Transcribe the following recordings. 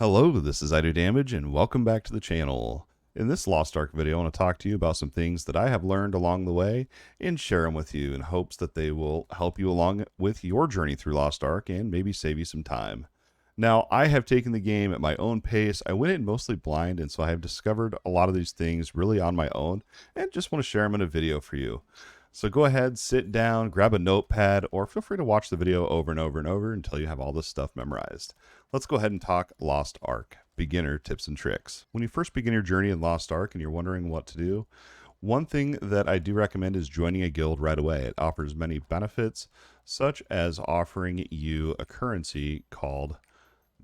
Hello, this is Idodmg and welcome back to the channel. In this Lost Ark video, I want to talk to you about some things that I have learned along the way and share them with you in hopes that they will help you along with your journey through Lost Ark and maybe save you some time. Now, I have taken the game at my own pace. I went in mostly blind, and so I have discovered a lot of these things really on my own and just want to share them in a video for you. So go ahead, sit down, grab a notepad, or feel free to watch the video over and over and over until you have all this stuff memorized. Let's go ahead and talk Lost Ark, beginner tips and tricks. When you first begin your journey in Lost Ark and you're wondering what to do, one thing that I do recommend is joining a guild right away. It offers many benefits, such as offering you a currency called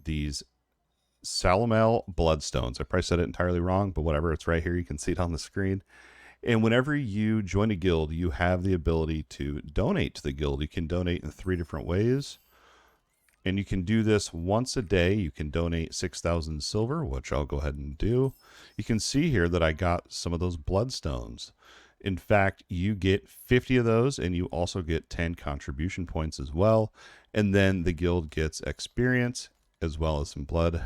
these Salamel Bloodstones. I probably said it entirely wrong, but whatever, it's right here. You can see it on the screen. And whenever you join a guild, you have the ability to donate to the guild. You can donate in 3 different ways. And you can do this once a day. You can donate 6,000 silver, which I'll go ahead and do. You can see here that I got some of those bloodstones. In fact, you get 50 of those, and you also get 10 contribution points as well. And then the guild gets experience as well as some bloodstones.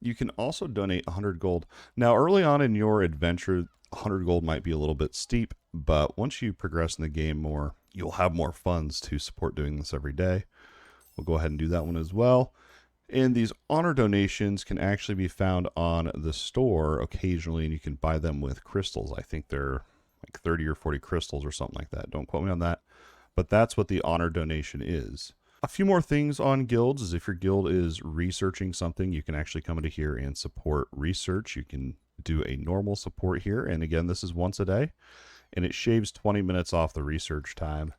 You can also donate 100 gold. Now, early on in your adventure, 100 gold might be a little bit steep, but once you progress in the game more, you'll have more funds to support doing this every day. We'll go ahead and do that one as well. And these honor donations can actually be found on the store occasionally, and you can buy them with crystals. I think they're like 30 or 40 crystals or something like that. Don't quote me on that, but that's what the honor donation is. A few more things on guilds is if your guild is researching something, you can actually come into here and support research. You can do a normal support here. And again, this is once a day, and it shaves 20 minutes off the research time.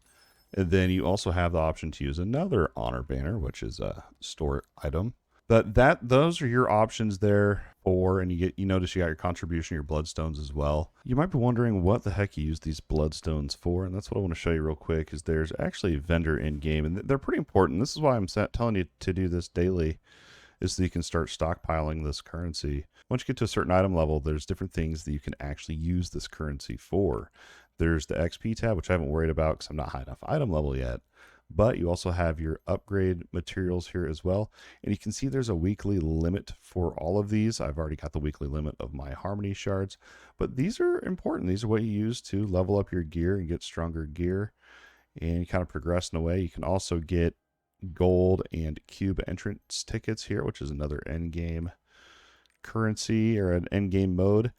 And then you also have the option to use another honor banner, which is a store item. But those are your options there for, and you notice you got your contribution, your bloodstones as well. You might be wondering what the heck you use these bloodstones for, and that's what I want to show you real quick. Is there's actually a vendor in game, and they're pretty important. This is why I'm telling you to do this daily, is so you can start stockpiling this currency. Once you get to a certain item level, there's different things that you can actually use this currency for. There's the XP tab, which I haven't worried about because I'm not high enough item level yet. But you also have your upgrade materials here as well. And you can see there's a weekly limit for all of these. I've already got the weekly limit of my Harmony shards. But these are important. These are what you use to level up your gear and get stronger gear. And you kind of progress in a way. You can also get gold and cube entrance tickets here, which is another endgame currency or an endgame mode.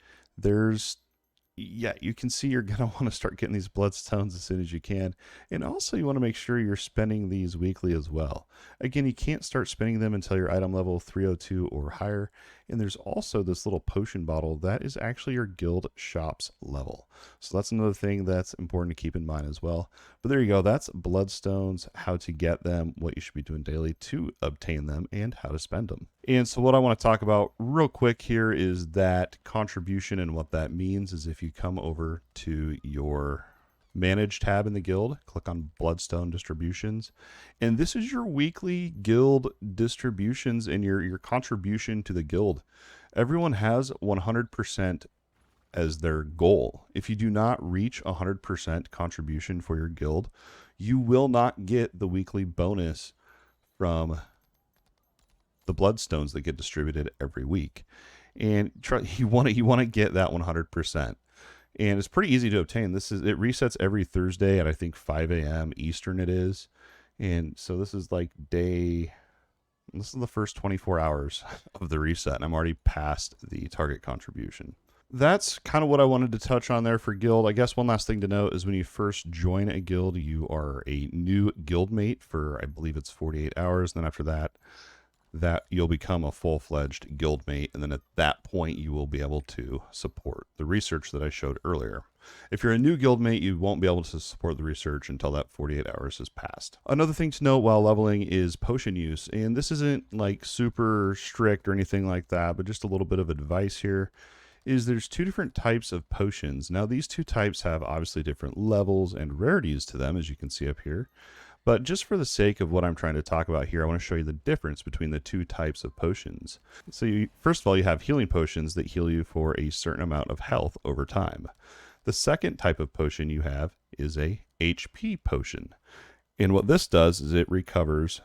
You can see you're going to want to start getting these bloodstones as soon as you can. And also you want to make sure you're spending these weekly as well. Again, you can't start spending them until your item level 302 or higher. And there's also this little potion bottle that is actually your guild shop's level. So that's another thing that's important to keep in mind as well. But there you go. That's bloodstones, how to get them, what you should be doing daily to obtain them, and how to spend them. And so what I want to talk about real quick here is that contribution, and what that means is if you come over to your Manage tab in the guild, click on Bloodstone Distributions, and this is your weekly guild distributions and your contribution to the guild. Everyone has 100% as their goal. If you do not reach 100% contribution for your guild, you will not get the weekly bonus from the bloodstones that get distributed every week. And you want to get that 100%. And it's pretty easy to obtain. It resets every Thursday at I think 5 a.m. Eastern it is. And so this is the first 24 hours of the reset, and I'm already past the target contribution. That's kind of what I wanted to touch on there for guild. I guess one last thing to note is when you first join a guild, you are a new guildmate for, I believe it's 48 hours. And then after that you'll become a full-fledged guildmate, and then at that point you will be able to support the research that I showed earlier. If you're a new guildmate, you won't be able to support the research until that 48 hours has passed. Another thing to note while leveling is potion use, and this isn't like super strict or anything like that, but just a little bit of advice here is there's 2 different types of potions. Now these 2 types have obviously different levels and rarities to them, as you can see up here. But just for the sake of what I'm trying to talk about here, I want to show you the difference between the 2 types of potions. So first of all, you have healing potions that heal you for a certain amount of health over time. The second type of potion you have is a HP potion. And what this does is it recovers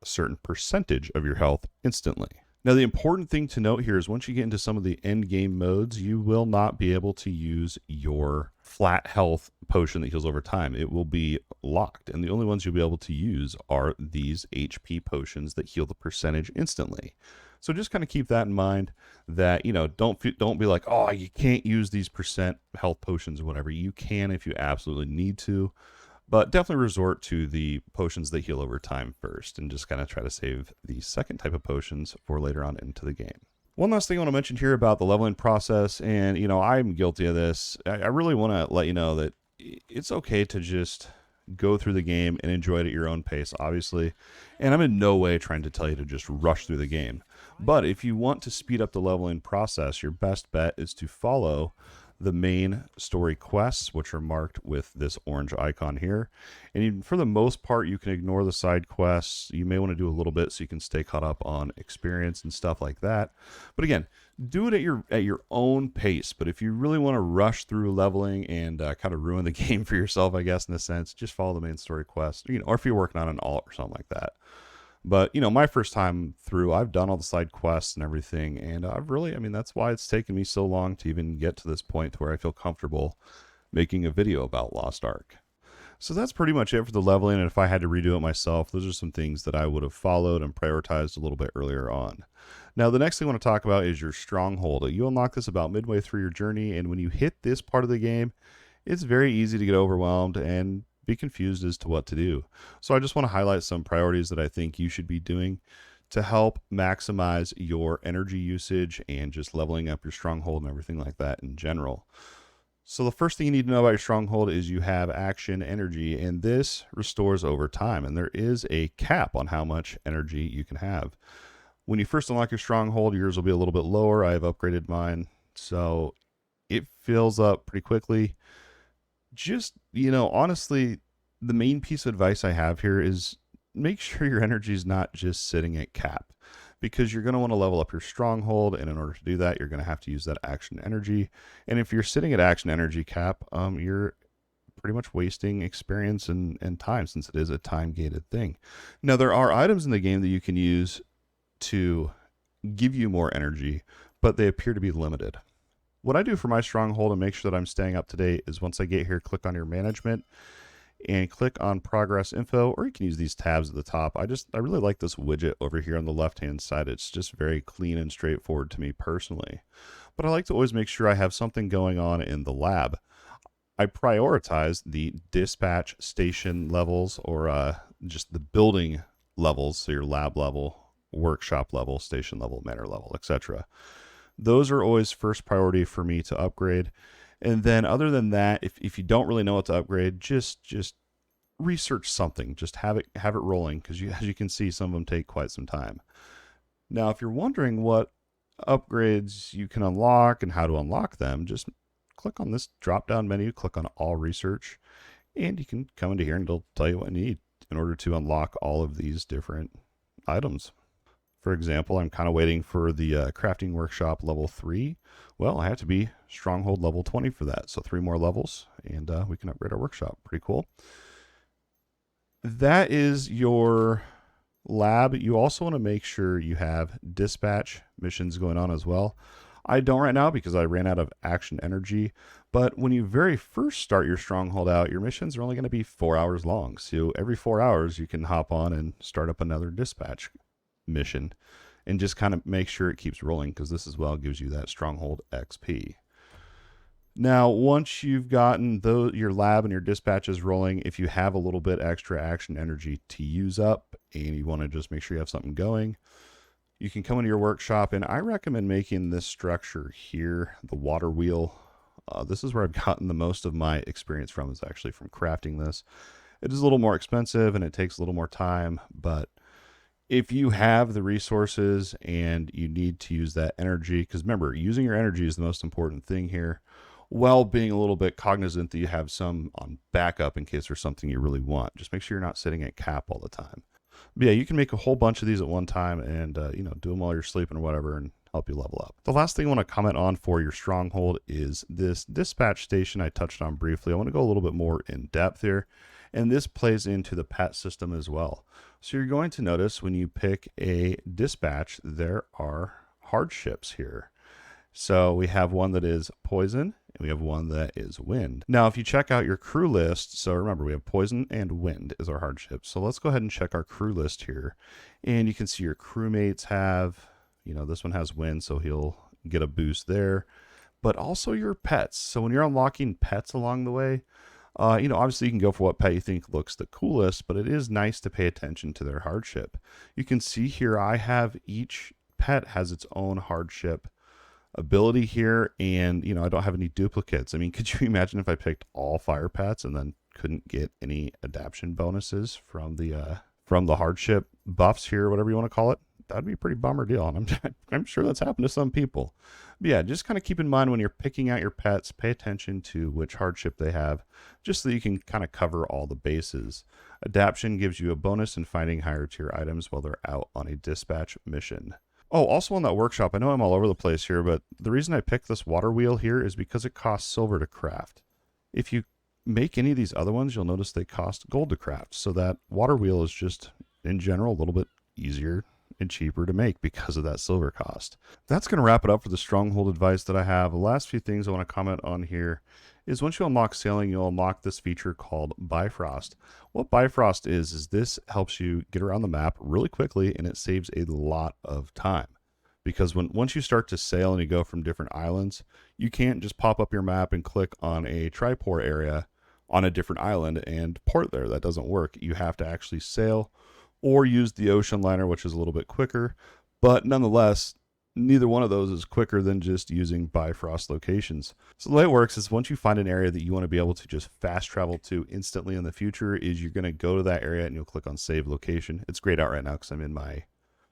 a certain percentage of your health instantly. Now, the important thing to note here is once you get into some of the end game modes, you will not be able to use your flat health potion that heals over time. It will be locked, and the only ones you'll be able to use are these HP potions that heal the percentage instantly. So just kind of keep that in mind, that, you know, don't be like, oh, you can't use these percent health potions or whatever. You can if you absolutely need to. But definitely resort to the potions that heal over time first, and just kind of try to save the second type of potions for later on into the game. One last thing I want to mention here about the leveling process, and, you know, I'm guilty of this. I really want to let you know that it's okay to just go through the game and enjoy it at your own pace, obviously. And I'm in no way trying to tell you to just rush through the game. But if you want to speed up the leveling process, your best bet is to follow the main story quests, which are marked with this orange icon here. And for the most part, you can ignore the side quests. You may want to do a little bit so you can stay caught up on experience and stuff like that. But again, do it at your own pace. But if you really want to rush through leveling and kind of ruin the game for yourself, I guess, in a sense, just follow the main story quest, you know, or if you're working on an alt or something like that. But, you know, my first time through, I've done all the side quests and everything, and I've really, I mean, that's why it's taken me so long to even get to this point to where I feel comfortable making a video about Lost Ark. So that's pretty much it for the leveling, and if I had to redo it myself, those are some things that I would have followed and prioritized a little bit earlier on. Now, the next thing I want to talk about is your Stronghold. You unlock this about midway through your journey, and when you hit this part of the game, it's very easy to get overwhelmed and be confused as to what to do. So I just want to highlight some priorities that I think you should be doing to help maximize your energy usage and just leveling up your Stronghold and everything like that in general. So the first thing you need to know about your Stronghold is you have action energy, and this restores over time, and there is a cap on how much energy you can have. When you first unlock your Stronghold, yours will be a little bit lower. I have upgraded mine, so it fills up pretty quickly. Just, you know, honestly, the main piece of advice I have here is make sure your energy is not just sitting at cap, because you're going to want to level up your Stronghold, and in order to do that, you're going to have to use that action energy. And if you're sitting at action energy cap, you're pretty much wasting experience and time, since it is a time-gated thing. Now, there are items in the game that you can use to give you more energy, but they appear to be limited. What I do for my Stronghold and make sure that I'm staying up to date is once I get here, click on your management and click on progress info, or you can use these tabs at the top. I really like this widget over here on the left-hand side. It's just very clean and straightforward to me personally. But I like to always make sure I have something going on in the lab. I prioritize the dispatch station levels, or just the building levels, so your lab level, workshop level, station level, manor level, etc. Those are always first priority for me to upgrade. And then other than that, if you don't really know what to upgrade, just research something. Just have it rolling, because as you can see, some of them take quite some time. Now, if you're wondering what upgrades you can unlock and how to unlock them, just click on this drop-down menu, click on All Research, and you can come into here and it'll tell you what you need in order to unlock all of these different items. For example, I'm kind of waiting for the crafting workshop level 3. Well, I have to be Stronghold level 20 for that. So 3 more levels and we can upgrade our workshop. Pretty cool. That is your lab. You also want to make sure you have dispatch missions going on as well. I don't right now because I ran out of action energy. But when you very first start your Stronghold out, your missions are only going to be 4 hours long. So every 4 hours you can hop on and start up another dispatch mission and just kind of make sure it keeps rolling, because this as well gives you that Stronghold XP. Now, once you've gotten your lab and your dispatches rolling, if you have a little bit extra action energy to use up and you want to just make sure you have something going, you can come into your workshop, and I recommend making this structure here, the water wheel. This is where I've gotten the most of my experience from, is actually from crafting this. It is a little more expensive and it takes a little more time, but if you have the resources and you need to use that energy, because remember, using your energy is the most important thing here, while being a little bit cognizant that you have some on backup in case there's something you really want. Just make sure you're not sitting at cap all the time. But yeah, you can make a whole bunch of these at one time and do them while you're sleeping or whatever and help you level up. The last thing I want to comment on for your Stronghold is this dispatch station I touched on briefly. I want to go a little bit more in depth here. And this plays into the pet system as well. So you're going to notice when you pick a dispatch, there are hardships here. So we have one that is poison, and we have one that is wind. Now, if you check out your crew list, so remember we have poison and wind is our hardship. So let's go ahead and check our crew list here. And you can see your crewmates have, this one has wind, so he'll get a boost there. But also your pets. So when you're unlocking pets along the way, obviously you can go for what pet you think looks the coolest, but it is nice to pay attention to their hardship. You can see here I have each pet has its own hardship ability here, and I don't have any duplicates. I mean, could you imagine if I picked all fire pets and then couldn't get any adaptation bonuses from the hardship buffs here, whatever you want to call it? That'd be a pretty bummer deal, and I'm sure that's happened to some people. But yeah, just kind of keep in mind when you're picking out your pets, pay attention to which hardship they have, just so you can kind of cover all the bases. Adaptation gives you a bonus in finding higher tier items while they're out on a dispatch mission. Oh, also on that workshop, I know I'm all over the place here, but the reason I picked this water wheel here is because it costs silver to craft. If you make any of these other ones, you'll notice they cost gold to craft. So that water wheel is just, in general, a little bit easier and cheaper to make because of that silver cost. That's going to wrap it up for the Stronghold advice that I have. The last few things I want to comment on here is once you unlock sailing, you'll unlock this feature called Bifrost. What Bifrost is this helps you get around the map really quickly, and it saves a lot of time. Because once you start to sail and you go from different islands, you can't just pop up your map and click on a triport area on a different island and port there. That doesn't work. You have to actually sail or use the ocean liner, which is a little bit quicker. But nonetheless, neither one of those is quicker than just using Bifrost locations. So the way it works is once you find an area that you want to be able to just fast travel to instantly in the future, is you're going to go to that area and you'll click on save location. It's grayed out right now because I'm in my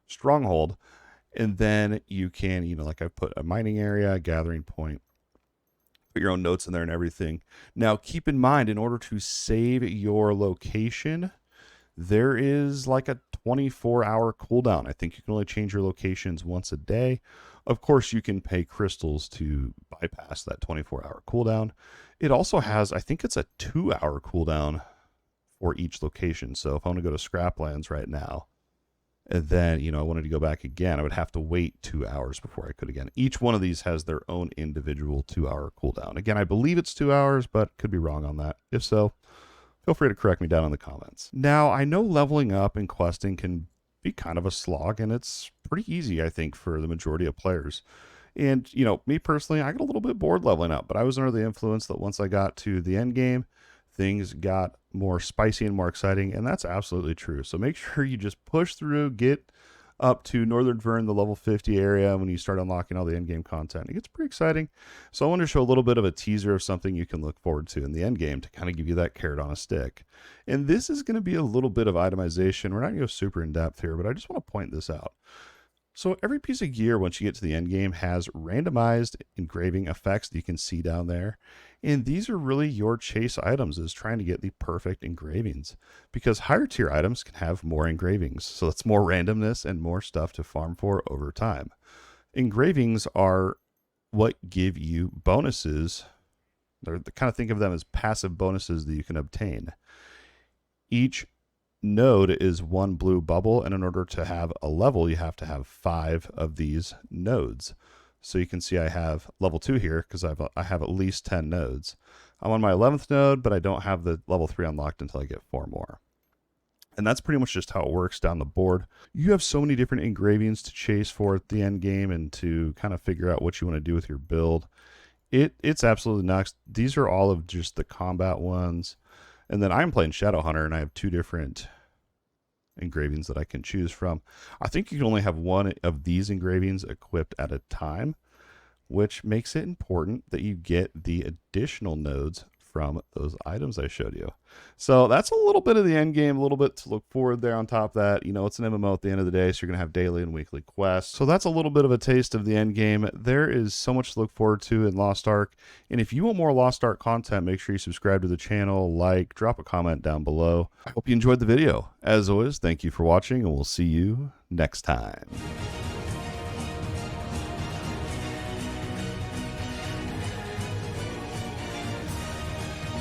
Stronghold. And then you can, like I've put a mining area, a gathering point, put your own notes in there and everything. Now keep in mind, in order to save your location, there is like a 24-hour cooldown. I think you can only change your locations once a day. Of course, you can pay crystals to bypass that 24-hour cooldown. It also has, I think it's a 2-hour cooldown for each location. So if I want to go to Scraplands right now, and then, I wanted to go back again, I would have to wait 2 hours before I could again. Each one of these has their own individual 2-hour cooldown. Again, I believe it's 2 hours, but could be wrong on that. If so, feel free to correct me down in the comments. Now, I know leveling up and questing can be kind of a slog, and it's pretty easy, I think, for the majority of players. And, me personally, I got a little bit bored leveling up, but I was under the influence that once I got to the end game, things got more spicy and more exciting, and that's absolutely true. So make sure you just push through, get up to Northern Vern, the level 50 area, when you start unlocking all the endgame content. It gets pretty exciting. So I want to show a little bit of a teaser of something you can look forward to in the endgame to kind of give you that carrot on a stick. And this is going to be a little bit of itemization. We're not going to go super in depth here, but I just want to point this out. So every piece of gear, once you get to the end game, has randomized engraving effects that you can see down there. And these are really your chase items, is trying to get the perfect engravings, because higher tier items can have more engravings. So that's more randomness and more stuff to farm for over time. Engravings are what give you bonuses. They're kind of, think of them as passive bonuses that you can obtain. Each node is one blue bubble, and in order to have a level, you have to have 5 of these nodes. So you can see I have level 2 here because I have at least 10 nodes. I'm on my 11th node, but I don't have the level 3 unlocked until I get 4 more. And that's pretty much just how it works down the board. You have so many different engravings to chase for at the end game and to kind of figure out what you want to do with your build. It's absolutely nuts. These are all of just the combat ones. And then I'm playing Shadowhunter, and I have 2 different engravings that I can choose from. I think you can only have 1 of these engravings equipped at a time, which makes it important that you get the additional nodes from those items I showed you. So that's a little bit of the end game, a little bit to look forward there on top of that. It's an MMO at the end of the day, so you're going to have daily and weekly quests. So that's a little bit of a taste of the end game. There is so much to look forward to in Lost Ark. And if you want more Lost Ark content, make sure you subscribe to the channel, like, drop a comment down below. I hope you enjoyed the video. As always, thank you for watching, and we'll see you next time.